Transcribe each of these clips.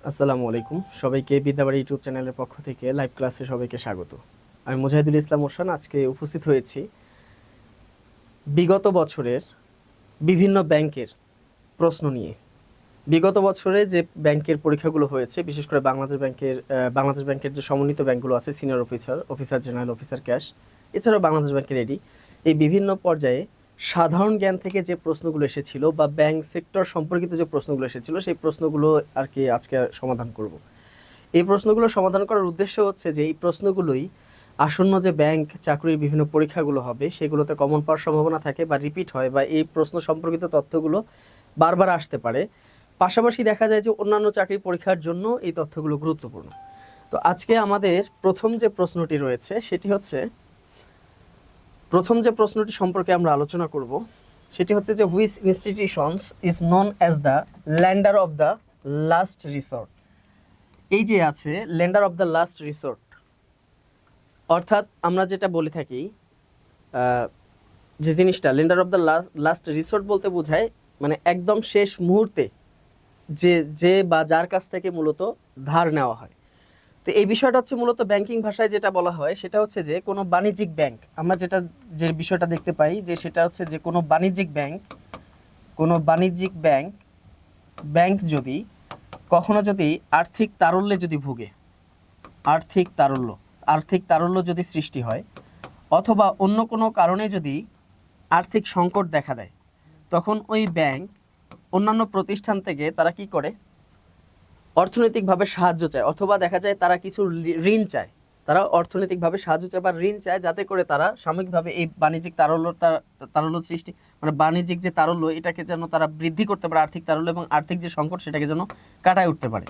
আসসালামু আলাইকুম সবাইকে বিদ্যাবাড়ি ইউটিউব চ্যানেলের পক্ষ থেকে লাইভ ক্লাসে সবাইকে স্বাগত। আমি মুজাহিদুল ইসলাম ওরশান আজকে উপস্থিত হয়েছি বিগত বছরের বিভিন্ন ব্যাংকের প্রশ্ন নিয়ে। বিগত বছরে যে ব্যাংকের পরীক্ষাগুলো হয়েছে, বিশেষ করে বাংলাদেশ ব্যাংকের যে সমন্বিত ব্যাংকগুলো আছে, senior officer, officer general, officer cash, এছাড়াও বাংলাদেশ ব্যাংকের এডি, এই বিভিন্ন পর্যায়ে সাধারণ জ্ঞান থেকে যে প্রশ্নগুলো এসেছিল বা ব্যাংক সেক্টর সম্পর্কিত যে প্রশ্নগুলো এসেছিল সেই প্রশ্নগুলো আর কি আজকে সমাধান করব। এই প্রশ্নগুলো সমাধান করার উদ্দেশ্য হচ্ছে যে এই প্রশ্নগুলোই আসন্ন যে ব্যাংক চাকরির বিভিন্ন পরীক্ষাগুলো হবে সেগুলোতে কমন পাওয়ার সম্ভাবনা থাকে বা রিপিট হয়, বা এই প্রশ্ন সম্পর্কিত তথ্যগুলো বারবার আসতে পারে। পাশাপাশি দেখা যায় যে অন্যান্য চাকরি পরীক্ষার জন্য এই তথ্যগুলো গুরুত্বপূর্ণ। তো আজকে আমাদের প্রথম যে প্রশ্নটি রয়েছে সেটি হচ্ছে, প্রথম যে প্রশ্নটি সম্পর্কে আমরা আলোচনা করব সেটি হচ্ছে যে which institutions is known as the lender of the last resort. এই যে আছে lender of the last resort, অর্থাৎ আমরা যেটা বলে থাকি যে জিনিসটা lender of the last resort বলতে বোঝায় মানে একদম শেষ মুহূর্তে যে যে বা যার কাছ থেকে মূলত ধার নেওয়া হয়। তো এই বিষয়টা হচ্ছে মূলত ব্যাংকিং ভাষায় যেটা বলা হয় সেটা হচ্ছে যে কোনো বাণিজ্যিক ব্যাংক, আমরা যে বিষয়টা দেখতে পাই যে সেটা হচ্ছে যে কোনো বাণিজ্যিক ব্যাংক যদি কখনো যদি আর্থিক তারল্যে যদি ভুগে, আর্থিক তারল্য যদি সৃষ্টি হয়, অথবা অন্য কোনো কারণে যদি আর্থিক সংকট দেখা দেয়, তখন ওই ব্যাংক অন্যান্য প্রতিষ্ঠান থেকে তারা কি করে, অর্থনৈতিকভাবে সাহায্য চায়, অথবা দেখা যায় তারা কিছু ঋণ চায়। তারা অর্থনৈতিকভাবে সাহায্য চায় বা ঋণ চায়, যাতে করে তারা সাময়িকভাবে এই বাণিজ্যিক তারল্য সৃষ্টি, মানে বাণিজ্যিক যে তারল্য এটাকে যেন তারা বৃদ্ধি করতে পারে, আর্থিক তারল্য এবং আর্থিক যে সংকট সেটাকে যেন কাটায় উঠতে পারে।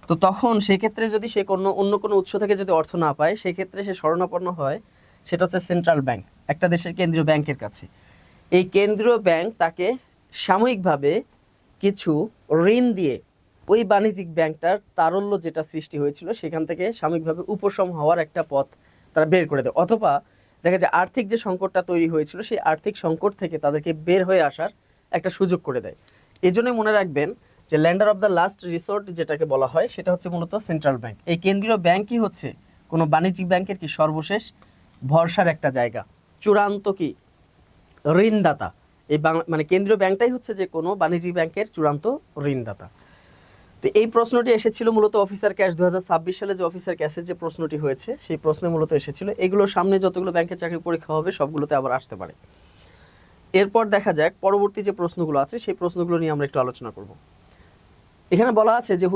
তো তখন সেক্ষেত্রে যদি সে অন্য কোনো উৎস থেকে যদি অর্থ না পায়, সেক্ষেত্রে সে শরণাপন্ন হয়, সেটা হচ্ছে সেন্ট্রাল ব্যাংক, একটা দেশের কেন্দ্রীয় ব্যাংকের কাছে। এই কেন্দ্রীয় ব্যাংক তাকে সাময়িকভাবে কিছু ঋণ দিয়ে ওই বাণিজ্যিক ব্যাংকটার তারল্য যেটা সৃষ্টি হয়েছিল সেখান থেকে সাময়িকভাবে উপশম হওয়ার একটা পথ তারা বের করে দেয়, অথবা দেখা যায় আর্থিক যে সংকটটা তৈরি হয়েছিল সেই আর্থিক সংকট থেকে তাদেরকে বের হয়ে আসার একটা সুযোগ করে দেয়। এই জন্যই মনে রাখবেন যে lender of the last resort যেটাকে বলা হয় সেটা হচ্ছে মূলত সেন্ট্রাল ব্যাংক। এই কেন্দ্রীয় ব্যাংকই হচ্ছে কোনো বাণিজ্যিক ব্যাংকের কি সর্বশেষ ভরসার একটা জায়গা, চূড়ান্ত কি ঋণদাতা। এই মানে কেন্দ্রীয় ব্যাংকটাই হচ্ছে যে কোনো বাণিজ্যিক ব্যাংকের চূড়ান্ত ঋণদাতা। তো এই প্রশ্নটি এসেছিল মূলত অফিসার ক্যাশ 2026 সালে, যে অফিসার ক্যাশের যে প্রশ্নটি হয়েছে সেই প্রশ্নে মূলত এসেছিল। এগুলো সামনে যতগুলো ব্যাংকের চাকরি পরীক্ষা হবে সবগুলোতে আবার আসতে পারে। এরপর দেখা যাক পরবর্তী যে প্রশ্নগুলো আছে সেই প্রশ্নগুলো নিয়ে আমরা একটু আলোচনা করব। এখানে বলা আছে যে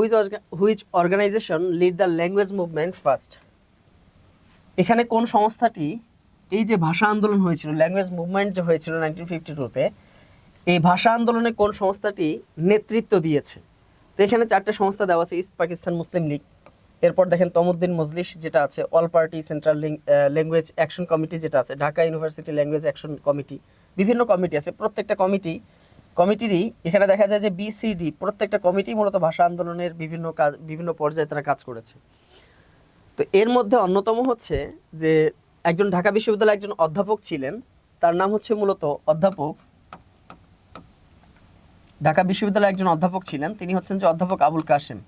which organization led the language movement first. এখানে কোন সংস্থাটি এই যে ভাষা আন্দোলন হয়েছিল, ল্যাঙ্গুয়েজ মুভমেন্ট যে হয়েছিল 1952-তে, এই ভাষা আন্দোলনে কোন সংস্থাটি নেতৃত্ব দিয়েছে। তো এখানে চারটে সংস্থা দেওয়া আছে, ইস্ট পাকিস্তান মুসলিম লীগ, এরপর দেখেন তমুদ্দিন মজলিস যেটা আছে, all party central language action committee যেটা আছে, Dhaka university language action committee, বিভিন্ন কমিটি আছে। প্রত্যেকটা কমিটিরই এখানে দেখা যায় যে বিসিডি, প্রত্যেকটা কমিটি মূলত ভাষা আন্দোলনের বিভিন্ন পর্যায়ে তারা কাজ করেছে। তো এর মধ্যে অন্যতম হচ্ছে যে একজন ঢাকা বিশ্ববিদ্যালয়ের একজন অধ্যাপক ছিলেন, তার নাম হচ্ছে মূলত ঢাকা বিশ্ববিদ্যালয়ের একজন অধ্যাপক ছিলেন, তিনি হচ্ছেন যে অধ্যাপক আবুল কাশেম।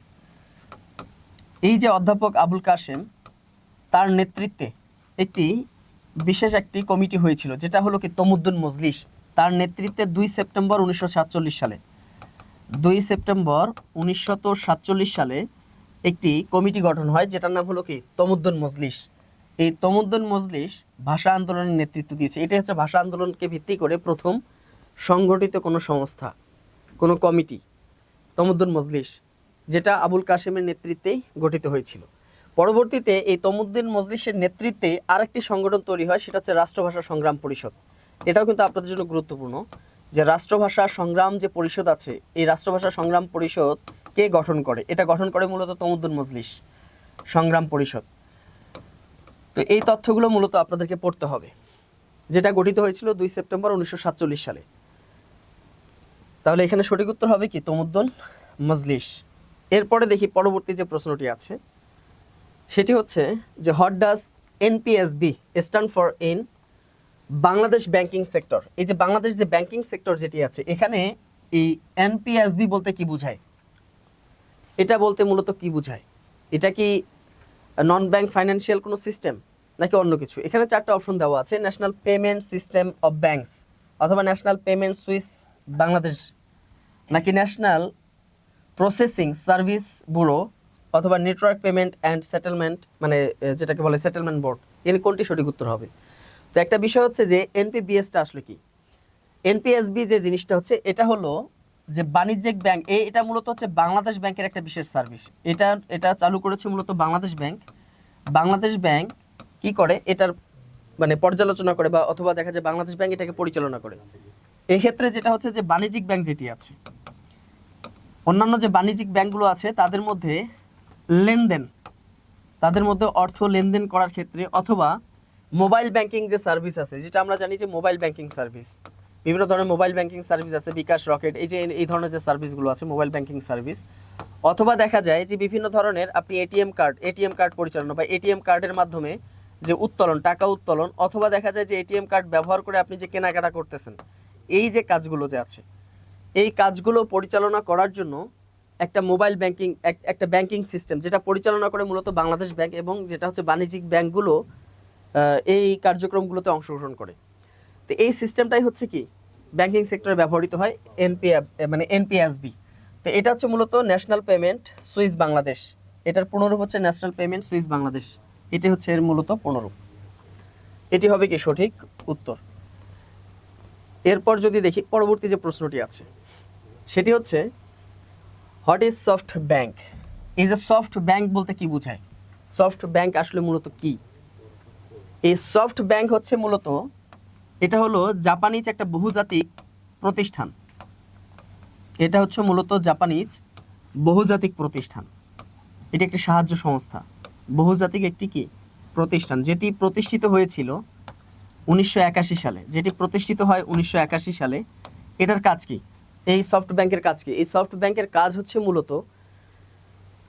এই যে অধ্যাপক আবুল কাশেম, তার নেতৃত্বে বিশেষ একটি কমিটি হয়েছিল যেটা হলো কি তমুদ্দুন মজলিস। তার নেতৃত্বে 2 সেপ্টেম্বর 1947 সালে একটি কমিটি গঠন হয় যেটার নাম হলো কি তমুদ্দুন মজলিস। এই তমুদ্দুন মজলিস ভাষা আন্দোলনের নেতৃত্ব দিয়েছে। এটা হচ্ছে ভাষা আন্দোলনকে ভিত্তি করে প্রথম সংগঠিত কোনো সংস্থা, কোনো কমিটি, তমুদ্দুন মজলিস, যেটা আবুল কাশেমের নেতৃত্বেই গঠিত হয়েছিল। পরবর্তীতে এই তমুদ্দুন মজলিসের নেতৃত্বে আরেকটি সংগঠন তৈরি হয়, সেটা হচ্ছে রাষ্ট্রভাষা সংগ্রাম পরিষদ। এটাও কিন্তু আপনাদের জন্য গুরুত্বপূর্ণ যে রাষ্ট্রভাষা সংগ্রাম যে পরিষদ আছে, এই রাষ্ট্রভাষা সংগ্রাম পরিষদ কে গঠন করে, এটা গঠন করে মূলত তমুদ্দুন মজলিস সংগ্রাম পরিষদ। তো এই তথ্যগুলো মূলত আপনাদেরকে পড়তে হবে, যেটা গঠিত হয়েছিল 2 সেপ্টেম্বর 1947 সালে। তাহলে এখানে সঠিক উত্তর হবে কি তমুদ্দুন মজলিস। এরপরে দেখি পরবর্তী যে প্রশ্নটি আছে সেটি হচ্ছে যে what does NPSB stand for in Bangladesh banking sector. এই যে বাংলাদেশ যে ব্যাংকিং সেক্টর যেটি আছে, এখানে এই এনপিএসবি বলতে কি বোঝায়, এটা বলতে মূলত কি বোঝায়? এটা কি নন ব্যাংক ফাইন্যান্সিয়াল কোনো সিস্টেম নাকি অন্য কিছু? এখানে 4টা অপশন দেওয়া আছে, national payment system of banks, অথবা ন্যাশনাল পেমেন্ট সুইস বাংলাদেশ, নাকি ন্যাশনাল প্রসেসিং সার্ভিস ব্যুরো, অথবা নেটওয়ার্ক পেমেন্ট অ্যান্ড সেটেলমেন্ট, মানে যেটাকে বলে সেটেলমেন্ট বোর্ড। এর কোনটি সঠিক উত্তর হবে? তো একটা বিষয় হচ্ছে যে এনপিবিএসটা আসলে কি? এনপিএসবি যে জিনিসটা হচ্ছে, এটা হলো যে বাণিজ্যিক ব্যাংক, এটা মূলত হচ্ছে বাংলাদেশ ব্যাংকের একটা বিশেষ সার্ভিস। এটা চালু করেছে মূলত বাংলাদেশ ব্যাংক। বাংলাদেশ ব্যাংক কি করে, এটার মানে পর্যালোচনা করে, বা অথবা দেখা যায় বাংলাদেশ ব্যাংক এটাকে পরিচালনা করে। এক্ষেত্রে যেটা হচ্ছে যে বাণিজ্যিক ব্যাংক যেটি আছে, অন্যান্য যে বাণিজ্যিক ব্যাংকগুলো আছে তাদের মধ্যে লেনদেন, তাদের মধ্যে অর্থ লেনদেন করার ক্ষেত্রে, অথবা মোবাইল ব্যাংকিং যে সার্ভিস আছে, যেটা আমরা জানি যে মোবাইল ব্যাংকিং সার্ভিস, বিভিন্ন ধরনের মোবাইল ব্যাংকিং সার্ভিস আছে, বিকাশ, রকেট, এই ধরনের যে সার্ভিসগুলো আছে মোবাইল ব্যাংকিং সার্ভিস, অথবা দেখা যায় যে বিভিন্ন ধরনের আপনি এটিএম কার্ড পরিচালনা, বা এটিএম কার্ডের মাধ্যমে যে উত্তোলন, টাকা উত্তোলন, অথবা দেখা যায় যে এটিএম কার্ড ব্যবহার করে আপনি যে কেনাকাটা করতেছেন, এই যে কাজগুলো যে আছে, এই কাজগুলো পরিচালনা করার জন্য একটা মোবাইল ব্যাংকিং, একটা ব্যাংকিং সিস্টেম যেটা পরিচালনা করে মূলত বাংলাদেশ ব্যাংক, এবং যেটা হচ্ছে বাণিজ্যিক ব্যাংকগুলো এই কার্যক্রমগুলোতে অংশগ্রহণ করে। তো এই সিস্টেমটাই হচ্ছে কি ব্যাংকিং সেক্টরে ব্যবহৃত হয়, মানে এনপিএসবি। তো এটা হচ্ছে মূলত ন্যাশনাল পেমেন্ট সুইস বাংলাদেশ, এটার পুনরূপ হচ্ছে ন্যাশনাল পেমেন্ট সুইস বাংলাদেশ, এটি হচ্ছে এর মূলত পুনরূপ। এটি হবে কি সঠিক উত্তর। এরপর যদি দেখি পরবর্তী যে প্রশ্নটি আছে, সেটি হচ্ছে হোয়াট ইজ সফট ব্যাংক? এই যে সফট ব্যাংক বলতে কি বোঝায়? সফট ব্যাংক আসলে মূলত কি? এই সফট ব্যাংক হচ্ছে মূলত, এটা হলো জাপানিজ একটা বহুজাতিক প্রতিষ্ঠান। এটা হচ্ছে মূলত জাপানিজ বহুজাতিক প্রতিষ্ঠান। এটি একটি সাহায্য সংস্থা, বহুজাতিক একটি কি প্রতিষ্ঠান, যেটি প্রতিষ্ঠিত হয়েছিল 1981 সালে, যেটি প্রতিষ্ঠিত হয় 1981 সালে। এটার কাজ কি? এই সফট ব্যাংকের কাজ কি? এই সফট ব্যাংকের কাজ হচ্ছে মূলত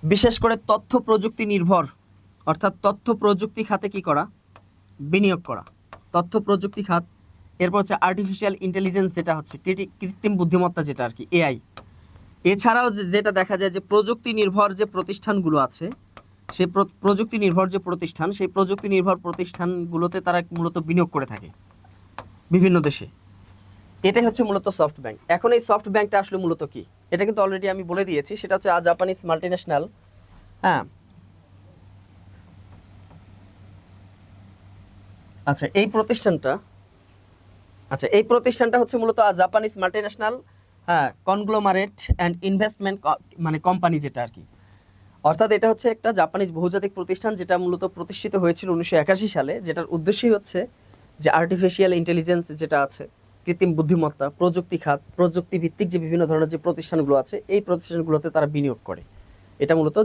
বিশেষ করে তথ্য প্রযুক্তি নির্ভর, অর্থাৎ তথ্য প্রযুক্তি খাতে কি করা, বিনিয়োগ করা, তথ্য প্রযুক্তি খাত। এরপর হচ্ছে আর্টিফিশিয়াল ইন্টেলিজেন্স, যেটা হচ্ছে কৃত্রিম বুদ্ধিমত্তা, যেটা আর কি এআই। এছাড়াও যেটা দেখা যায় যে প্রযুক্তি নির্ভর যে প্রতিষ্ঠানগুলো আছে, সেই প্রযুক্তি নির্ভর যে প্রতিষ্ঠান, সেই প্রযুক্তি নির্ভর প্রতিষ্ঠানগুলোতে তারা মূলত বিনিয়োগ করে থাকে বিভিন্ন দেশে। এটাই হচ্ছে মূলত সফট ব্যাংক। এখন এই সফট ব্যাংকটা আসলে মূলত কি, এটা কিন্তু অলরেডি আমি বলে দিয়েছি, সেটা হচ্ছে জাপানিজ মাল্টিন্যাশনাল। হ্যাঁ, আচ্ছা এই প্রতিষ্ঠানটা হচ্ছে মূলত জাপানিজ মাল্টিন্যাশনাল, হ্যাঁ, কনগ্লোমারেট অ্যান্ড ইনভেস্টমেন্ট মানে কোম্পানি, যেটা আর কি। অর্থাৎ এটা হচ্ছে একটা জাপানিজ বহুজাতিক প্রতিষ্ঠান, যেটা মূলত প্রতিষ্ঠিত হয়েছিল 1981 সালে, যেটার উদ্দেশ্যই হচ্ছে যে আর্টিফিশিয়াল ইন্টেলিজেন্স যেটা আছে, কৃত্রিম বুদ্ধিমত্তা, প্রযুক্তি খাত, প্রযুক্তি ভিত্তিক যে বিভিন্ন ধরনের যে প্রতিষ্ঠানগুলো আছে, এই প্রতিষ্ঠানগুলোতে তারা বিনিয়োগ করে। এটা মূলত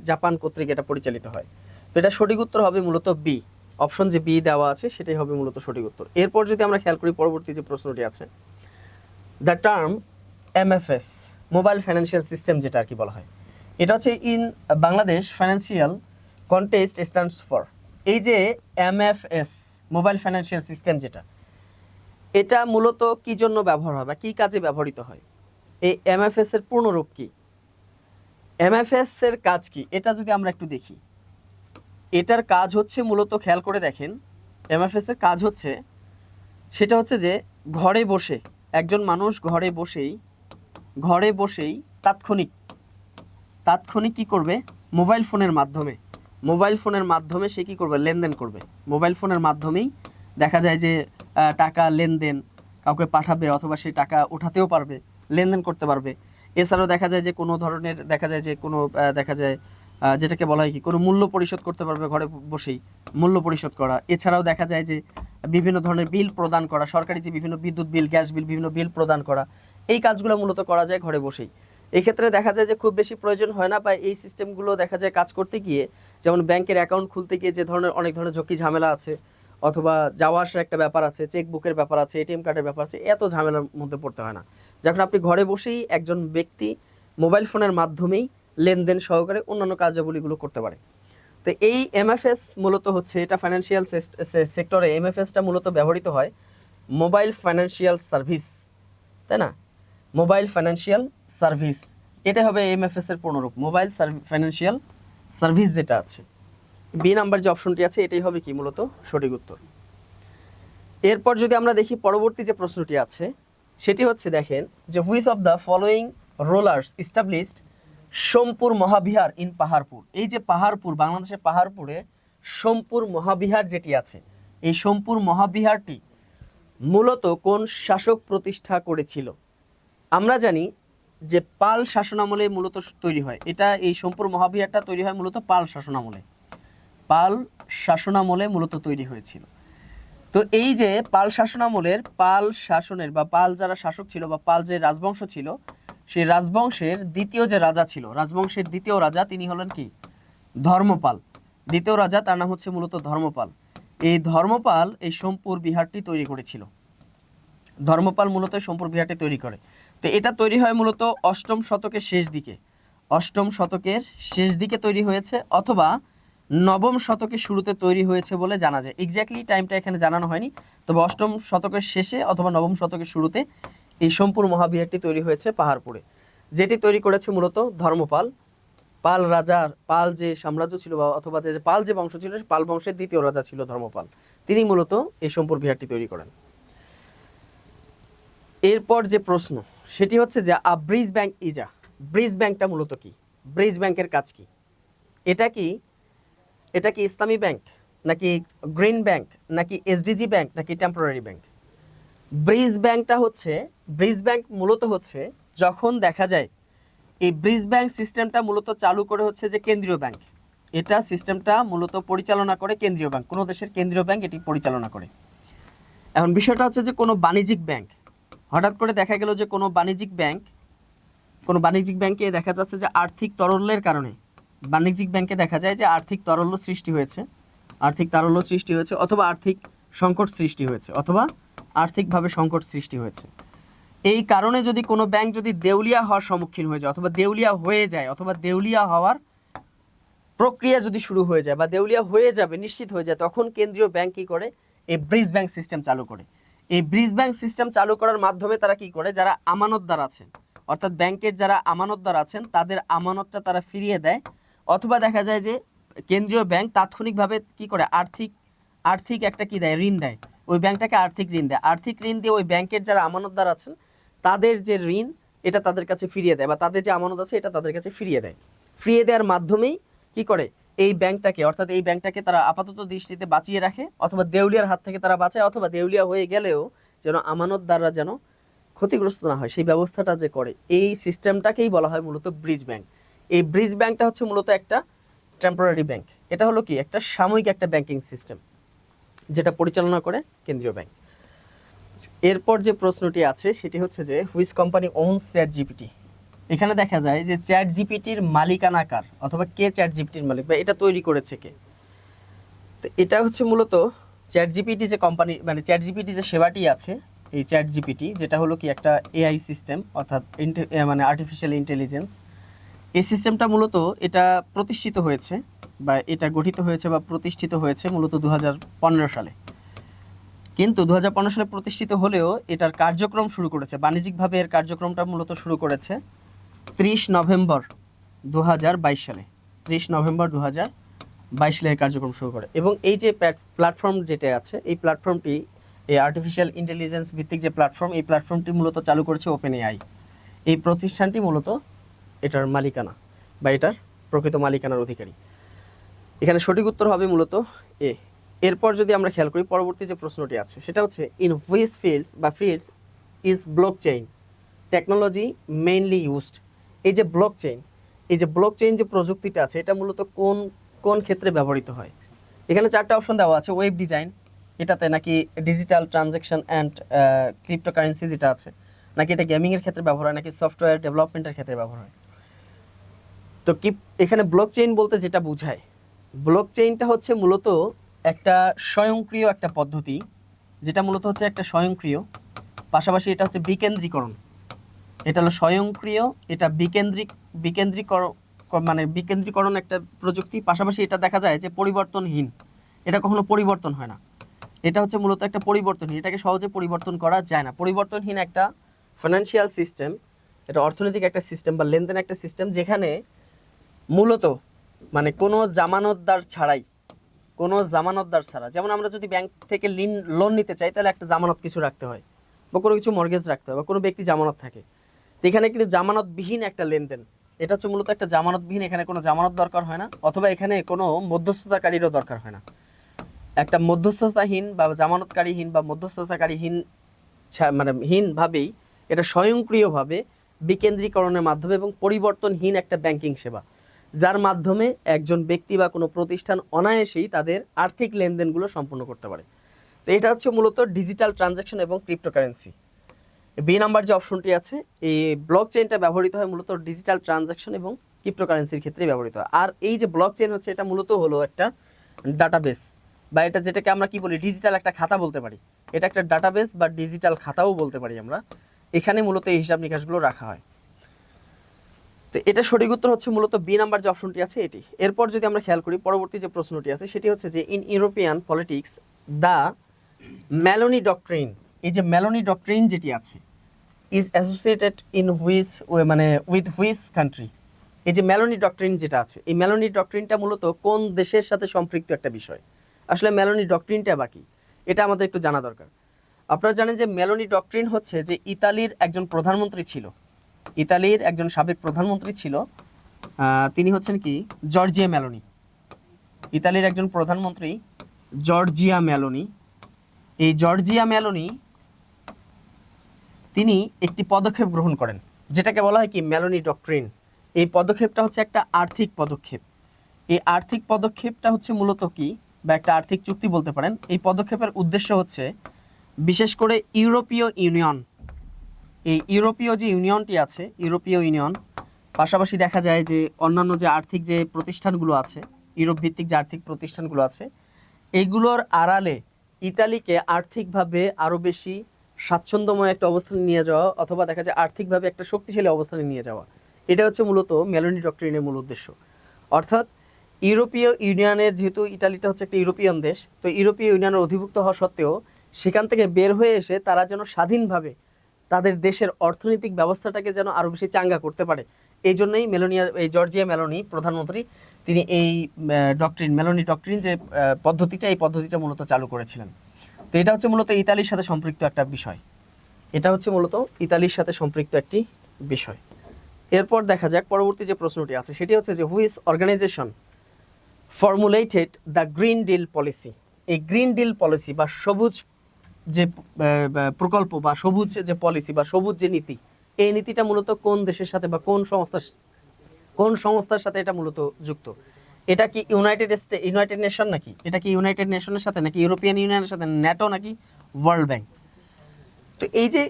জাপান কর্তৃক এটা পরিচালিত হয়। তো এটা সঠিক উত্তর হবে মূলত বি, অপশন যে বি দেওয়া আছে সেটাই হবে মূলত সঠিক উত্তর। এরপর যদি আমরা খেয়াল করি পরবর্তী যে প্রশ্নটি আছে, the term MFS, mobile financial system যেটা আর কি বলা হয়, এটা হচ্ছে in Bangladesh financial context stands for. এই যে এমএফএস, মোবাইল ফাইন্যান্সিয়াল সিস্টেম যেটা, এটা মূলত কি জন্য ব্যবহার হয় বা কি কাজে ব্যবহৃত হয়? এই এমএফএস এর পূর্ণরূপ কি? এমএফএস এর কাজ কি? এটা যদি আমরা একটু দেখি, এটার কাজ হচ্ছে মূলত, খেয়াল করে দেখেন, এমএফএস এর কাজ হচ্ছে, সেটা হচ্ছে যে ঘরে বসে একজন মানুষ ঘরে বসেই তাৎক্ষণিক কি করবে, মোবাইল ফোনের মাধ্যমে সে কি করবে, লেনদেন করবে। মোবাইল ফোনের মাধ্যমেই দেখা যায় যে টাকা লেনদেন, কাউকে পাঠাবে, অথবা সেই টাকা উঠাতেও পারবে, লেনদেন করতে পারবে। এছাড়াও দেখা যায় যে কোনো ধরনের যেটাকে বলা হয় কি, কোনো মূল্য পরিশোধ করতে পারবে ঘরে বসেই, মূল্য পরিশোধ করা। এছাড়াও দেখা যায় যে বিভিন্ন ধরনের বিল প্রদান করা, সরকারি যে বিভিন্ন বিদ্যুৎ বিল, গ্যাস বিল, বিভিন্ন বিল প্রদান করা, এই কাজগুলো মূলত করা যায় ঘরে বসেই। এক্ষেত্রে দেখা যায় যে খুব বেশি প্রয়োজন হয় না, বা এই সিস্টেমগুলো দেখা যায় কাজ করতে গিয়ে, যেমন ব্যাংকের অ্যাকাউন্ট খুলতে গিয়ে যে ধরনের অনেক ধরনের ঝুঁকি ঝামেলা আছে, অথবা যাওয়া আসার একটা ব্যাপার আছে, চেকবুকের ব্যাপার আছে, এটিএম কার্ডের ব্যাপার আছে, এত ঝামেলার মধ্যে পড়তে হয় না যখন আপনি ঘরে বসেই একজন ব্যক্তি মোবাইল ফোনের মাধ্যমেই লেনদেন সহকারে অন্যান্য কার্যাবলীগুলো করতে পারে। তো এই এমএফএস মূলত হচ্ছে, এটা ফাইন্যান্সিয়াল সেক্টরে এমএফএসটা মূলত ব্যবহৃত হয় মোবাইল ফাইন্যান্সিয়াল সার্ভিস, তাই না? মোবাইল ফাইন্যান্সিয়াল সার্ভিস, এটা হবে এমএফএস এর পূর্ণরূপ, মোবাইল ফাইন্যান্সিয়াল সার্ভিস যেটা আছে। বি নাম্বার যে অপশনটি আছে এটাই হবে কি মূলত সঠিক উত্তর। এরপর যদি আমরা দেখি পরবর্তী যে প্রশ্নটি আছে সেটি হচ্ছে, দেখেন যে which of the following rulers established Sompur Mahavihara in Paharpur. এই যে পাহাড়পুর, বাংলাদেশের পাহাড়পুরে সোমপুর মহাবিহার যেটি আছে, এই সোমপুর মহাবিহারটি মূলত কোন শাসক প্রতিষ্ঠা করেছিল? আমরা জানি যে পাল শাসনামলে মূলত তৈরি হয় এটা, এই সোমপুর মহাবিহারটা তৈরি হয় মূলত পাল শাসনামলে, পাল শাসনামলে মূলত তৈরি হয়েছিল। তো এই যে পাল শাসনামলের, পাল শাসনের বা পাল যারা শাসক ছিল বা পাল যে রাজবংশ ছিল, সেই রাজবংশের দ্বিতীয় যে রাজা ছিল, রাজবংশের দ্বিতীয় রাজা তিনি হলেন কি ধর্মপাল। দ্বিতীয় রাজা তার নাম হচ্ছে মূলত ধর্মপাল। এই ধর্মপাল এই সোমপুর বিহারটি তৈরি করেছিল। ধর্মপাল মূলত সোমপুর বিহারটি তৈরি করে। তো এটা তৈরি হয় মূলত অষ্টম শতকের শেষ দিকে, অষ্টম শতকের শেষ দিকে তৈরি হয়েছে, অথবা নবম শতকের শুরুতে তৈরি হয়েছে বলে জানা যায়। এক্স্যাক্টলি টাইমটা এখানে জানানো হয়নি, তবে অষ্টম শতকের শেষে অথবা নবম শতকের শুরুতে এই সোমপুর মহাবিহারটি তৈরি হয়েছে পাহাড়পুরে, যেটি তৈরি করেছে মূলত ধর্মপাল। পাল রাজার, পাল যে সাম্রাজ্য ছিল বা অথবা যে পাল যে বংশ ছিল, পাল বংশের দ্বিতীয় রাজা ছিল ধর্মপাল, তিনি মূলত এই সোমপুর বিহারটি তৈরি করেন। এরপর যে প্রশ্ন সেটি হচ্ছে যে ব্রিজ ব্যাংক ইজা, ব্রিজ ব্যাংকটা মূলত কি? ব্রিজ ব্যাংকের কাজ কি? এটা কি ইসলামী ব্যাংক, নাকি গ্রিন ব্যাংক, নাকি এসডিজি ব্যাংক, নাকি টেম্পোরারি ব্যাংক? ব্রিজ ব্যাংকটা হচ্ছে, ব্রিজ ব্যাংক মূলত হচ্ছে যখন দেখা যায় এই ব্রিজ ব্যাংক সিস্টেমটা মূলত চালু করে হচ্ছে যে কেন্দ্রীয় ব্যাংক, এটা সিস্টেমটা মূলত পরিচালনা করে কেন্দ্রীয় ব্যাংক, কোনো দেশের কেন্দ্রীয় ব্যাংক এটি পরিচালনা করে। এখন বিষয়টা হচ্ছে যে কোনো বাণিজ্যিক ব্যাংক, হঠাৎ করে দেখা গেল যে কোনো বাণিজ্যিক ব্যাংকে দেখা যাচ্ছে যে আর্থিক তরল্যের কারণে, বাণিজ্যিক ব্যাংকে দেখা যায় যে আর্থিক তারল্য সৃষ্টি হয়েছে, অথবা আর্থিক সংকট সৃষ্টি হয়েছে। এই কারণে যদি কোনো ব্যাংক যদি দেউলিয়া হওয়ার সম্মুখীন হয়ে যায়, অথবা দেউলিয়া হওয়ার প্রক্রিয়া যদি শুরু হয়ে যায় বা দেউলিয়া হয়ে যাবে নিশ্চিত হয়ে যায়, তখন কেন্দ্রীয় ব্যাংক কি করে? এই ব্রিজ ব্যাংক সিস্টেম চালু করে। এই ব্রিজ ব্যাংক সিস্টেম চালু করার মাধ্যমে তারা কি করে, যারা আমানতদার আছেন, অর্থাৎ ব্যাংকের যারা আমানতদার আছেন তাদের আমানতটা তারা ফিরিয়ে দেয়, অথবা দেখা যায় যে কেন্দ্রীয় ব্যাংক তাৎক্ষণিকভাবে কি করে, আর্থিক একটা কি দেয়, ঋণ দেয়, ওই ব্যাংকটাকে আর্থিক ঋণ দেয়। আর্থিক ঋণ দিয়ে ওই ব্যাংকের যারা আমানতদার আছেন তাদের যে ঋণ এটা তাদের কাছে ফিরিয়ে দেয়, বা তাদের যে আমানত আছে এটা তাদের কাছে ফিরিয়ে দেয়। ফিরিয়ে দেওয়ার মাধ্যমেই কি করে, এই ব্যাংকটাকে তারা আপাতত দৃষ্টিতে বাঁচিয়ে রাখে, অথবা দেউলিয়ার হাত থেকে তারা বাঁচায়, অথবা দেউলিয়া হয়ে গেলেও যেন আমানতদাররা যেন ক্ষতিগ্রস্ত না হয় সেই ব্যবস্থাটা যে করে, এই সিস্টেমটাকেই বলা হয় মূলত ব্রিজ ব্যাংক। এই ব্রিজ ব্যাংকটা হচ্ছে মূলত একটা টেম্পোরারি ব্যাংক, এটা হলো কি একটা সাময়িক একটা ব্যাংকিং সিস্টেম যেটা পরিচালনা করে কেন্দ্রীয় ব্যাংক। এরপর যে প্রশ্নটি আছে সেটি হচ্ছে যে হুইচ কোম্পানি ওনস চ্যাট জিপিটি। এখানে দেখা যায় যে চ্যাট জিপিটির মালিকানা কার, অথবা কে চ্যাট জিপিটির মালিক, বা এটা তৈরি করেছে কে? তো এটা হচ্ছে মূলত চ্যাট জিপিটি যে কোম্পানি, মানে চ্যাট জিপিটি যে সেবাটি আছে, এই চ্যাট জিপিটি যেটা হলো কি একটা এআই সিস্টেম, অর্থাৎ মানে আর্টিফিশিয়াল ইন্টেলিজেন্স। এই সিস্টেমটা মূলত এটা প্রতিষ্ঠিত হয়েছে বা এটা গঠিত হয়েছে বা প্রতিষ্ঠিত হয়েছে মূলত 2015 সালে। কিন্তু 2015 সালে প্রতিষ্ঠিত হলেও এটার কার্যক্রম শুরু করেছে, বাণিজ্যিকভাবে এর কার্যক্রমটা মূলত শুরু করেছে 30 নভেম্বর 2022 সালে। 30 নভেম্বর 2022 সালে এর কার্যক্রম শুরু করে। এবং এই যে প্ল্যাটফর্ম যেটা আছে, এই প্ল্যাটফর্মটি, এই আর্টিফিশিয়াল ইন্টেলিজেন্স ভিত্তিক যে প্ল্যাটফর্ম, এই প্ল্যাটফর্মটি মূলত চালু করেছে ওপেন এআই। এই প্রতিষ্ঠানটি মূলত এটার মালিকানা বা এটার প্রকৃত মালিকানার অধিকারী। এখানে সঠিক উত্তর হবে মূলত এ। এরপর যদি আমরা খেয়াল করি পরবর্তী যে প্রশ্নটি আছে সেটা হচ্ছে in which fields is blockchain technology mainly used. এই যে ব্লকচেইন যে প্রযুক্তিটা আছে এটা মূলত কোন ক্ষেত্রে ব্যবহৃত হয়? এখানে 4টা অপশন দেওয়া আছে, ওয়েব ডিজাইন এটাতে, নাকি ডিজিটাল ট্রানজ্যাকশন অ্যান্ড ক্রিপ্টোকারেন্সি যেটা আছে, নাকি এটা গেমিংয়ের ক্ষেত্রে ব্যবহার হয়, নাকি সফটওয়্যার ডেভেলপমেন্টের ক্ষেত্রে ব্যবহার হয়। তো কি এখানে ব্লকচেইন বলতে যেটা বোঝায়, ব্লকচেইনটা হচ্ছে মূলত একটা স্বয়ংক্রিয় একটা পদ্ধতি, যেটা মূলত হচ্ছে একটা স্বয়ংক্রিয়, পাশাপাশি এটা হচ্ছে বিকেন্দ্রীকরণ। এটা হলো স্বয়ংক্রিয়, এটা বিকেন্দ্রীকরণ একটা প্রযুক্তি, পাশাপাশি এটা দেখা যায় যে পরিবর্তনহীন, এটা কখনো পরিবর্তন হয় না। এটা হচ্ছে মূলত একটা পরিবর্তনহীন, এটাকে সহজে পরিবর্তন করা যায় না, পরিবর্তনহীন একটা ফাইন্যান্সিয়াল সিস্টেম এটা অর্থনৈতিক একটা সিস্টেম বা লেনদেন একটা সিস্টেম, যেখানে মূলত মানে কোনো জামানতদার ছাড়া, যেমন আমরা যদি ব্যাংক থেকে লোন নিতে চাই তাহলে একটা জামানত কিছু রাখতে হয় বা কোনো কিছু মর্গেজ রাখতে হয় বা কোনো ব্যক্তি জামানত থাকে। তো এখানে কিন্তু জামানতবিহীন একটা লেনদেন, এটা হচ্ছে মূলত একটা জামানতবিহীন, এখানে কোনো জামানত দরকার হয় না, অথবা এখানে কোনো মধ্যস্থতাকারীরও দরকার হয় না। একটা মধ্যস্থতাহীন বা জামানতকারীহীন বা মধ্যস্থতাকারীহীন মানে হীনভাবেই এটা স্বয়ংক্রিয়ভাবে বিকেন্দ্রীকরণের মাধ্যমে এবং পরিবর্তনহীন একটা ব্যাংকিং সেবা, যার মাধ্যমে একজন ব্যক্তি বা কোনো প্রতিষ্ঠান অনায়াসেই তাদের আর্থিক লেনদেনগুলো সম্পন্ন করতে পারে। তো এটা হচ্ছে মূলত ডিজিটাল ট্রানজ্যাকশন এবং ক্রিপ্টোকারেন্সি। বি নাম্বার যে অপশনটি আছে, এই ব্লক চেইনটা ব্যবহৃত হয় মূলত ডিজিটাল ট্রানজ্যাকশন এবং ক্রিপ্টোকারেন্সির ক্ষেত্রেই ব্যবহৃত হয়। আর এই যে ব্লক চেইন হচ্ছে, এটা মূলত হলো একটা ডাটাবেস, বা এটা যেটাকে আমরা কি বলি, ডিজিটাল একটা খাতা বলতে পারি। এটা একটা ডাটাবেস বা ডিজিটাল খাতাও বলতে পারি আমরা। এখানে মূলত এই হিসাব নিকাশগুলো রাখা হয়। তো এটা সঠিক উত্তর হচ্ছে মূলত বি নাম্বার যে অপশনটি আছে এটি। এরপর যদি আমরা খেয়াল করি পরবর্তী যে প্রশ্নটি আছে, সেটি হচ্ছে যে in European politics the Meloni doctrine, এই যে মেলোনি ডক্ট্রিন যেটি আছে, ইজ অ্যাসোসিয়েটেড ইন হুইচ মানে উইথ হুইচ কান্ট্রি। এই যে মেলোনি ডক্ট্রিন যেটা আছে, এই মেলোনি ডক্ট্রিনটা মূলত কোন দেশের সাথে সম্পৃক্ত একটা বিষয়। আসলে মেলোনি ডক্ট্রিনটা বাকি, এটা আমাদের একটু জানা দরকার। আপনারা জানেন যে মেলোনি ডক্ট্রিন হচ্ছে যে ইতালির একজন প্রধানমন্ত্রী ছিল, ইতালির একজন সাবেক প্রধানমন্ত্রী ছিল, তিনি হচ্ছেন কি জর্জিয়া মেলোনি। ইতালির একজন প্রধানমন্ত্রী জর্জিয়া মেলোনি। এই জর্জিয়া মেলোনি তিনি একটি পদক্ষেপ গ্রহণ করেন, যেটাকে বলা হয় কি মেলোনি ডক্ট্রিন। এই পদক্ষেপটা হচ্ছে একটা আর্থিক পদক্ষেপ। এই আর্থিক পদক্ষেপটা হচ্ছে মূলত কি, বা একটা আর্থিক চুক্তি বলতে পারেন। এই পদক্ষেপের উদ্দেশ্য হচ্ছে বিশেষ করে ইউরোপীয় ইউনিয়ন, এই ইউরোপীয় যে ইউনিয়নটি আছে, ইউরোপীয় ইউনিয়ন, পাশাপাশি দেখা যায় যে অন্যান্য যে আর্থিক যে প্রতিষ্ঠানগুলো আছে, ইউরোপ ভিত্তিক যে আর্থিক প্রতিষ্ঠানগুলো আছে, এগুলোর আড়ালে ইতালিকে আর্থিকভাবে আরও বেশি স্বাচ্ছন্দ্যময় একটা অবস্থানে নিয়ে যাওয়া, অথবা দেখা যায় আর্থিকভাবে একটা শক্তিশালী অবস্থানে নিয়ে যাওয়া, এটা হচ্ছে মূলত মেলোনি ডক্ট্রিনের মূল উদ্দেশ্য। অর্থাৎ ইউরোপীয় ইউনিয়নের, যেহেতু ইতালিটা হচ্ছে একটা ইউরোপিয়ান দেশ, তো ইউরোপীয় ইউনিয়নের অধিভুক্ত হওয়া সত্ত্বেও সেখান থেকে বের হয়ে এসে তারা যেন স্বাধীনভাবে তাদের দেশের অর্থনৈতিক ব্যবস্থাটাকে যেন আরও বেশি চাঙ্গা করতে পারে, এই জন্যই এই জর্জিয়া মেলোনি প্রধানমন্ত্রী, তিনি এই মেলোনি ডক্ট্রিন যে পদ্ধতিটা, এই পদ্ধতিটা মূলত চালু করেছিলেন। তো এটা হচ্ছে মূলত ইতালির সাথে সম্পৃক্ত একটা বিষয়, এটা হচ্ছে মূলত ইতালির সাথে সম্পৃক্ত একটি বিষয়। এরপর দেখা যাক পরবর্তী যে প্রশ্নটি আছে, সেটি হচ্ছে যে which organization formulated the green deal policy. এই গ্রিন ডিল পলিসি বা সবুজ যে প্রকল্প বা সবুজ যে পলিসি বা সবুজ যে নীতি, এই নীতিটা মূলত কোন দেশের সাথে বা কোন সংস্থার সাথে এটা মূলত যুক্ত। এটা কি ইউনাইটেড নেশন নাকি, এটা কি ইউনাইটেড নেশনের সাথে নাকি ইউরোপিয়ান ইউনিয়নের সাথে, ন্যাটো নাকি ওয়ার্ল্ড ব্যাংক। তো এই যে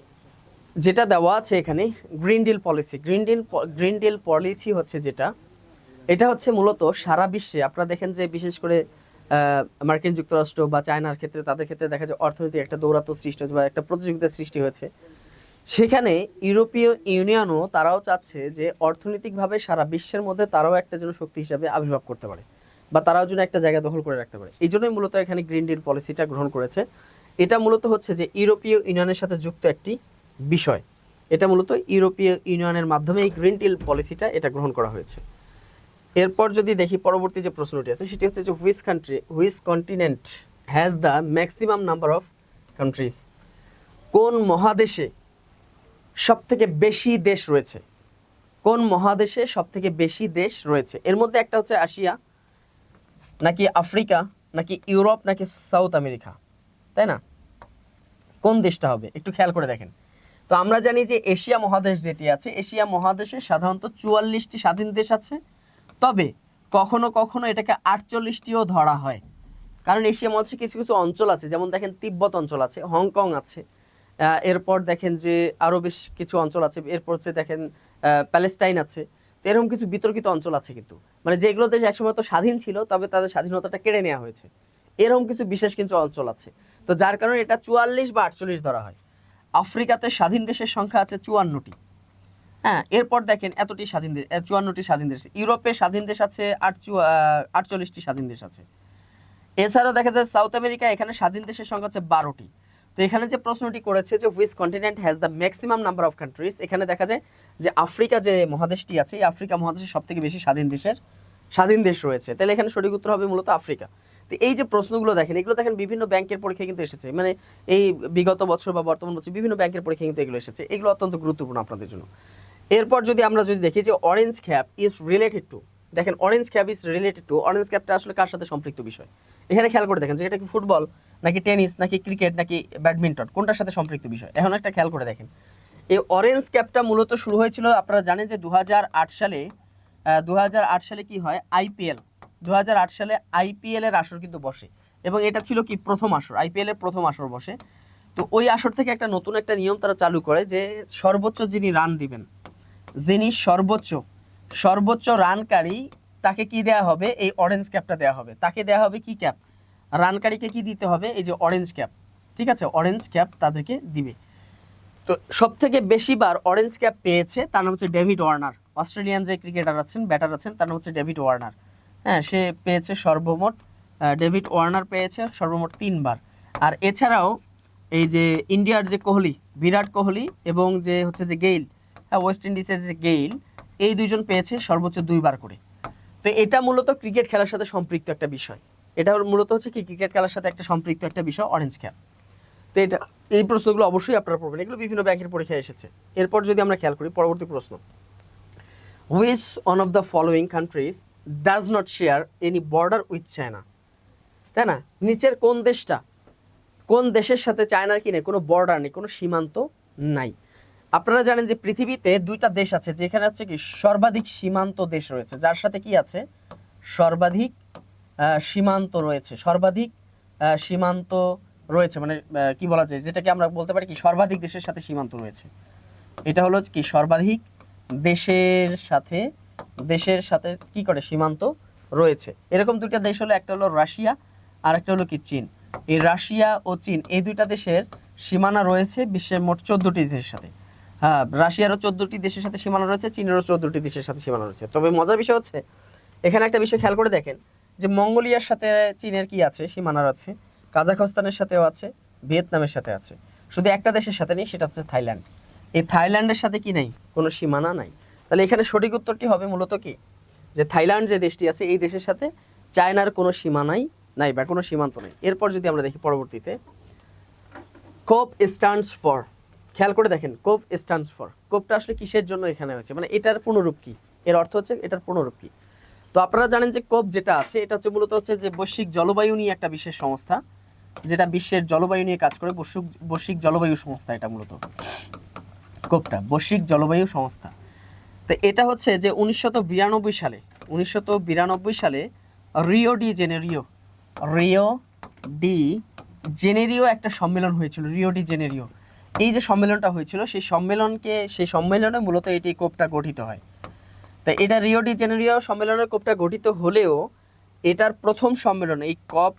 যেটা দেওয়া আছে এখানে green deal policy, green deal policy হচ্ছে যেটা, এটা হচ্ছে মূলত সারা বিশ্বে আপনারা দেখেন যে বিশেষ করে মার্কিন যুক্তরাষ্ট্র বা চায়নার ক্ষেত্রে, তাদের ক্ষেত্রে দেখা যায় অর্থনৈতিক একটা দৌরাত্ম্য সৃষ্টি হয়েছে বা একটা প্রতিযোগিতার সৃষ্টি হয়েছে। সেখানে ইউরোপীয় ইউনিয়নও তারাও চাচ্ছে যে অর্থনৈতিকভাবে সারা বিশ্বের মধ্যে তারাও একটা যেন শক্তি হিসাবে আবির্ভাব করতে পারে বা তারাও যেন একটা জায়গা দখল করে রাখতে পারে। এই জন্যই মূলত এখানে গ্রিন ডিল পলিসিটা গ্রহণ করেছে। এটা মূলত হচ্ছে যে ইউরোপীয় ইউনিয়নের সাথে যুক্ত একটি বিষয়, এটা মূলত ইউরোপীয় ইউনিয়নের মাধ্যমে এই গ্রিন ডিল পলিসিটা এটা গ্রহণ করা হয়েছে। এরপর যদি দেখি পরবর্তী যে প্রশ্নটি আছে, সেটি হচ্ছে যে which continent has the maximum number of countries. কোন মহাদেশে সবথেকে বেশি দেশ রয়েছে, কোন মহাদেশে সবথেকে বেশি দেশ রয়েছে। এর মধ্যে একটা হচ্ছে এশিয়া নাকি আফ্রিকা নাকি ইউরোপ নাকি সাউথ আমেরিকা, তাই না? কোন দেশটা হবে একটু খেয়াল করে দেখেন। তো আমরা জানি যে এশিয়া মহাদেশ যেটি আছে, এশিয়া মহাদেশে সাধারণত 44টি স্বাধীন দেশ আছে, তবে কখনো কখনো এটাকে 48টিও ধরা হয়, কারণ এশিয়া মহাদেশে কিছু কিছু অঞ্চল আছে, যেমন দেখেন তিব্বত অঞ্চল আছে, হংকং আছে, এরপর দেখেন যে আরও বেশ কিছু অঞ্চল আছে, এরপর হচ্ছে দেখেন প্যালেস্টাইন আছে। তো এরকম কিছু বিতর্কিত অঞ্চল আছে, কিন্তু মানে যেগুলো দেশ একসময় তো স্বাধীন ছিল তবে তাদের স্বাধীনতাটা কেড়ে নেওয়া হয়েছে, এরকম কিছু বিশেষ কিছু অঞ্চল আছে। তো যার কারণে এটা 44 বা 48 ধরা হয়। আফ্রিকাতে স্বাধীন দেশের সংখ্যা আছে 54টি। হ্যাঁ, এরপর দেখেন এতটি স্বাধীন দেশ, 54টি স্বাধীন দেশ। ইউরোপে স্বাধীন দেশ আছে 48টি স্বাধীন দেশ আছে। এছাড়াও দেখা যায় সাউথ আমেরিকা, এখানে স্বাধীন দেশের সংখ্যা হচ্ছে 12টি। তো এখানে যে প্রশ্নটি করেছে যে which continent has the maximum number of countries, এখানে দেখা যায় যে আফ্রিকা যে মহাদেশটি আছে, এই আফ্রিকা মহাদেশে সবথেকে বেশি স্বাধীন দেশ রয়েছে। তাহলে এখানে সঠিক উত্তর হবে মূলত আফ্রিকা। তো এই যে প্রশ্নগুলো দেখেন, এগুলো দেখেন বিভিন্ন ব্যাংকের পরীক্ষায় কিন্তু এসেছে, মানে এই বিগত বছর বা বর্তমান বছর বিভিন্ন ব্যাংকের পরীক্ষায় কিন্তু এগুলো এসেছে। এগুলো অত্যন্ত গুরুত্বপূর্ণ আপনাদের জন্য। এরপর আমরা যদি দেখি যে orange cap is related to, দেখেন orange cap is related to, orange ক্যাপটা আসলে কার সাথে সম্পৃক্ত বিষয়? এখানে খেয়াল করে দেখেন যে এটা কি ফুটবল নাকি টেনিস নাকি ক্রিকেট নাকি ব্যাডমিন্টন, কোনটার সাথে সম্পৃক্ত বিষয়? এখন একটা খেয়াল করে দেখেন, এই অরেঞ্জ ক্যাপটা মূলত শুরু হয়েছিল, আপনারা জানেন যে 2008 সালে 2008 সালে কি হয়, আইপিএল 2008 সালে আইপিএল এর আসর কিন্তু বসে, এবং এটা ছিল কি প্রথম আসর, আইপিএল এর প্রথম আসর বসে। তো ওই আসর থেকে একটা নতুন একটা নিয়ম তারা চালু করে যে সর্বোচ্চ যিনি রান দিবেন, যিনি সর্বোচ্চ রানকারী, তাকে কি দেয়া হবে? এই অরেঞ্জ ক্যাপটা দেয়া হবে। তাকে দেয়া হবে কি ক্যাপ? রানকারীকে কি দিতে হবে? এই যে অরেঞ্জ ক্যাপ, ঠিক আছে, অরেঞ্জ ক্যাপ তাদেরকে দিবে। তো সব থেকে বেশিবার অরেঞ্জ ক্যাপ পেয়েছে তার নাম হচ্ছে ডেভিড ওয়ার্নার, অস্ট্রেলিয়ান যে ক্রিকেটার আছেন, ব্যাটার আছেন, তার নাম হচ্ছে ডেভিড ওয়ার্নার। হ্যাঁ, সে পেয়েছে সর্বমোট, ডেভিড ওয়ার্নার পেয়েছে সর্বমোট 3 বার। আর এছাড়াও এই যে ইন্ডিয়ার যে কোহলি, বিরাট কোহলি, এবং যে হচ্ছে যে গেইল, হ্যাঁ ওয়েস্ট ইন্ডিজের যে গেইল, এই দুইজন পেয়েছে সর্বোচ্চ 2 বার করে। তো এটা মূলত ক্রিকেট খেলার সাথে সম্পৃক্ত একটা বিষয়, এটা মূলত হচ্ছে কি ক্রিকেট খেলার সাথে একটা সম্পৃক্ত একটা বিষয় অরেঞ্জ ক্যাপ। তো এটা, এই প্রশ্নগুলো অবশ্যই আপনারা পড়বেন, এগুলো বিভিন্ন ব্যাংকের পরীক্ষায় এসেছে। এরপর যদি আমরা খেয়াল করি পরবর্তী প্রশ্ন, which one of the following countries does not share any border with China? তাই না, নিচের কোন দেশের সাথে চায়নার কি নেই, কোনো বর্ডার নেই, কোনো সীমান্ত নাই? আপনারা জানেন যে পৃথিবীতে 2টা দেশ আছে যেখানে হচ্ছে কি সর্বাধিক সীমান্ত দেশ রয়েছে, যার সাথে কি আছে সর্বাধিক সীমান্ত রয়েছে, সীমান্ত রয়েছে, মানে কি বলা যায়, যেটাকে আমরা বলতে পারি কি সর্বাধিক দেশের সাথে সীমান্ত রয়েছে। এটা হলো কি সর্বাধিক দেশের সাথে কি করে সীমান্ত রয়েছে। এরকম 2টা দেশ হলো, একটা হলো রাশিয়া আর একটা হলো কি চীন। এই রাশিয়া ও চীন, এই 2টা দেশের সীমানা রয়েছে বিশ্বের মোট 14টি দেশের সাথে। হ্যাঁ, রাশিয়ারও 14টি দেশের সাথে সীমানা রয়েছে, চীনেরও 14টি দেশের সাথে সীমানা রয়েছে। তবে মজার বিষয় হচ্ছে এখানে একটা বিষয় খেয়াল করে দেখেন যে মঙ্গোলিয়ার সাথে চীনের কি আছে, সীমানার আছে, কাজাখস্তানের সাথেও আছে, ভিয়েতনামের সাথে আছে, শুধু একটা দেশের সাথে নেই, সেটা হচ্ছে থাইল্যান্ড। এই থাইল্যান্ডের সাথে কি নাই, কোনো সীমানা নাই। তাহলে এখানে সঠিক উত্তরটি হবে মূলত কি, যে থাইল্যান্ড যে দেশটি আছে এই দেশের সাথে চায়নার কোনো সীমানাই নাই বা কোনো সীমান্ত নেই। এরপর যদি আমরা দেখি পরবর্তীতে, কোপ স্ট্যান্ডস ফর, খেয়াল করে দেখেন কোপ স্ট্যান্ডস ফর, কোপটা আসলে কিসের জন্য এখানে হয়েছে, মানে এটার পুনরূপ কি, এর অর্থ হচ্ছে এটার পুনরূপ কি? তো আপনারা জানেন যে কোপ যেটা আছে এটা হচ্ছে মূলত হচ্ছে যে বৈশ্বিক জলবায়ু নিয়ে একটা বিশেষ সংস্থা, যেটা বিশ্বের জলবায়ু নিয়ে কাজ করে, বৈশ্বিক জলবায়ু সংস্থা, এটা মূলত কোপটা বৈশ্বিক জলবায়ু সংস্থা। তো এটা হচ্ছে যে 1992 সালে রিও ডি জেনেরিও একটা সম্মেলন হয়েছিল, রিও ডি জেনেরিও। এই যে সম্মেলনটা হয়েছিল সেই সম্মেলনে মূলত এটি কোপটা গঠিত হয়। তাই এটা রিও ডি জেনেরিও সম্মেলনের কোপটা গঠিত হলেও এটার প্রথম সম্মেলন, এই কপ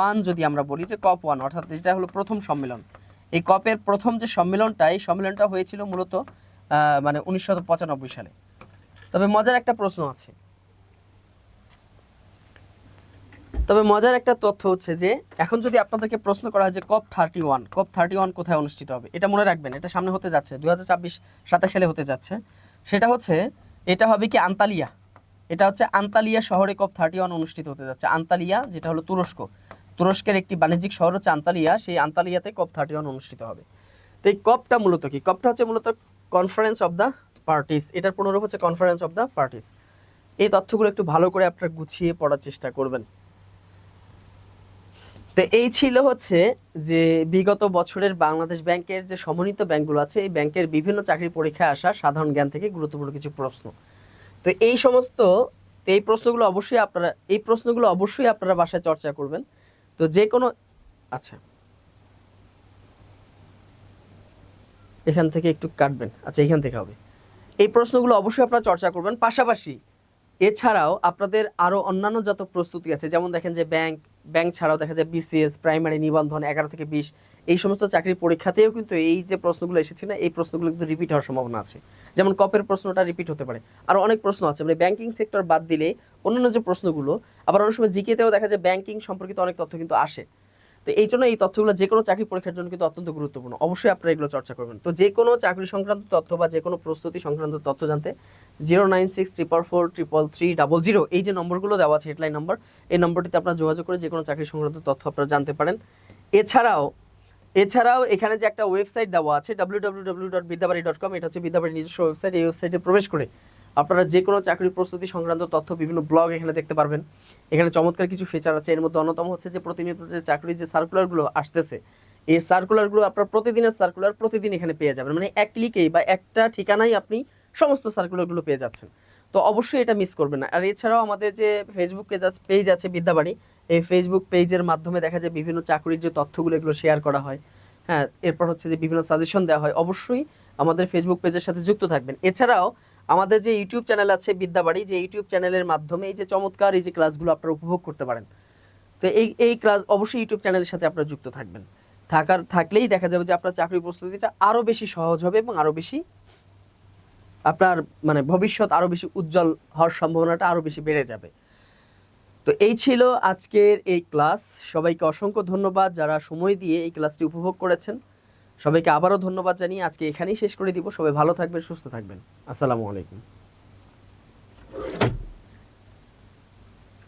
1 যদি আমরা বলি যে কপ 1, অর্থাৎ যেটা হলো প্রথম সম্মেলন, এই কপের প্রথম যে সম্মেলনটা, এই সম্মেলনটা হয়েছিল মূলত মানে 1995 সালে। তবে মজার একটা প্রশ্ন আছে, তবে মজার একটা তথ্য হচ্ছে যে এখন যদি আপনাদেরকে প্রশ্ন করা হয় যে কপ 31 কোথায় অনুষ্ঠিত হবে, এটা মনে রাখবেন, এটা সামনে হতে যাচ্ছে 2026-27 সালে হতে যাচ্ছে। সেটা হচ্ছে, এটা হবে কি আন্তালিয়া, এটা হচ্ছে আন্তালিয়া শহরে কপ 31 অনুষ্ঠিত হতে যাচ্ছে। আন্তালিয়া যেটা হলো তুরস্কের একটি বাণিজ্যিক শহর হচ্ছে আন্তালিয়া, সেই আন্তালিয়াতে কপ 31 অনুষ্ঠিত হবে। তো এই কপটা মূলত কি, কপটা হচ্ছে মূলত কনফারেন্স অফ দ্য পার্টিস, এটার পুনরূপ হচ্ছে কনফারেন্স অফ দ্য পার্টিস। এই তথ্যগুলো একটু ভালো করে আপনারা গুছিয়ে পড়ার চেষ্টা করবেন। তো এই ছিল হচ্ছে যে বিগত বছরের বাংলাদেশ ব্যাংকের যে সমন্বিত ব্যাংকগুলো আছে, এই ব্যাংকের বিভিন্ন চাকরি পরীক্ষায় আসা সাধারণ জ্ঞান থেকে গুরুত্বপূর্ণ কিছু প্রশ্ন। তো এই প্রশ্নগুলো অবশ্যই আপনারা বাসায় চর্চা করবেন। তো যে কোনো, আচ্ছা এখান থেকে একটু কাটবেন, আচ্ছা এখান থেকে হবে। এই প্রশ্নগুলো অবশ্যই আপনারা চর্চা করবেন। পাশাপাশি এছাড়াও আপনাদের আরও অন্যান্য যত প্রস্তুতি আছে, যেমন দেখেন যে ব্যাংক ছাড়াও দেখা যায় বিসিএস, প্রাইমারি নিবন্ধন 11 থেকে 20, এই সমস্ত চাকরির পরীক্ষাতেও কিন্তু এই যে প্রশ্নগুলো এসেছে না, এই প্রশ্নগুলো কিন্তু রিপিট হওয়ার সম্ভাবনা আছে। যেমন কপের প্রশ্নটা রিপিট হতে পারে, আরও অনেক প্রশ্ন আছে, মানে ব্যাংকিং সেক্টর বাদ দিলে অন্যান্য যে প্রশ্নগুলো, আবার অনেক সময় জিকেতেও দেখা যায় ব্যাংকিং সম্পর্কিত অনেক তথ্য কিন্তু আসে। তো এই জন্য এই তথ্যগুলো যে কোনো চাকরি পরীক্ষার জন্য কিন্তু অত্যন্ত গুরুত্বপূর্ণ, অবশ্যই আপনারা এগুলো চর্চা করবেন। তো যে কোনো চাকরি সংক্রান্ত তথ্য বা যে কোনো প্রস্তুতি সংক্রান্ত তথ্য জানতে 09644333300 এই যে নম্বরগুলো দেওয়া আছে হেডলাইন নম্বর, এই নম্বরটিতে আপনারা যোগাযোগ করে যে কোনো চাকরি সংক্রান্ত তথ্য আপনারা জানতে পারেন। এছাড়াও এখানে যে একটা ওয়েবসাইট দেওয়া আছে www.বিদ্যাবাড়ি.com, এটা হচ্ছে বিদ্যাবাড়ির নিজস্ব ওয়েবসাইট। এই ওয়েবসাইটে প্রবেশ করে আপনারা যে কোনো চাকরির প্রস্তুতি সংক্রান্ত তথ্য, বিভিন্ন ব্লগ এখানে দেখতে পারবেন। এখানে চমৎকার কিছু ফিচার আছে, এর মধ্যে অন্যতম হচ্ছে যে প্রতিনিয়ত যে চাকরির যে সার্কুলারগুলো আসতেছে, এই সার্কুলারগুলো আপনার প্রতিদিনের সার্কুলার প্রতিদিন এখানে পেয়ে যাবেন, মানে এক ক্লিকেই বা একটা ঠিকানায় আপনি সমস্ত সার্কুলারগুলো পেয়ে যাচ্ছেন। তো অবশ্যই এটা মিস করবেন না। আর এছাড়াও আমাদের যে ফেসবুক পেজ আছে বিদ্যাবাড়ি, এই ফেসবুক পেজের মাধ্যমে দেখা যায় বিভিন্ন চাকরির যে তথ্যগুলো এগুলো শেয়ার করা হয়। হ্যাঁ, এরপর হচ্ছে যে বিভিন্ন সাজেশন দেওয়া হয়। অবশ্যই আমাদের ফেসবুক পেজের সাথে যুক্ত থাকবেন। এছাড়াও আমাদের যে ইউটিউব চ্যানেল আছে বিদ্যাবাড়ি, যে ইউটিউব চ্যানেলের মাধ্যমে এই যে চমৎকার এই যে ক্লাসগুলো আপনারা উপভোগ করতে পারেন। তো এই ক্লাস অবশ্যই ইউটিউব চ্যানেলের সাথে আপনারা যুক্ত থাকলেই দেখা যাবে যে আপনার চাকরি প্রস্তুতিটা আরো বেশি সহজ হবে এবং আরো বেশি আপনার মানে ভবিষ্যৎ আরো বেশি উজ্জ্বল হওয়ার সম্ভাবনাটা আরো বেশি বেড়ে যাবে। তো এই ছিল আজকের এই ক্লাস। সবাইকে অসংখ্য ধন্যবাদ যারা সময় দিয়ে এই ক্লাসটি উপভোগ করেছেন। সবাইকে আবারও ধন্যবাদ জানিয়ে আজকে এখানেই শেষ করে দিব। সবাই ভালো থাকবেন, সুস্থ থাকবেন। আসসালামু আলাইকুম।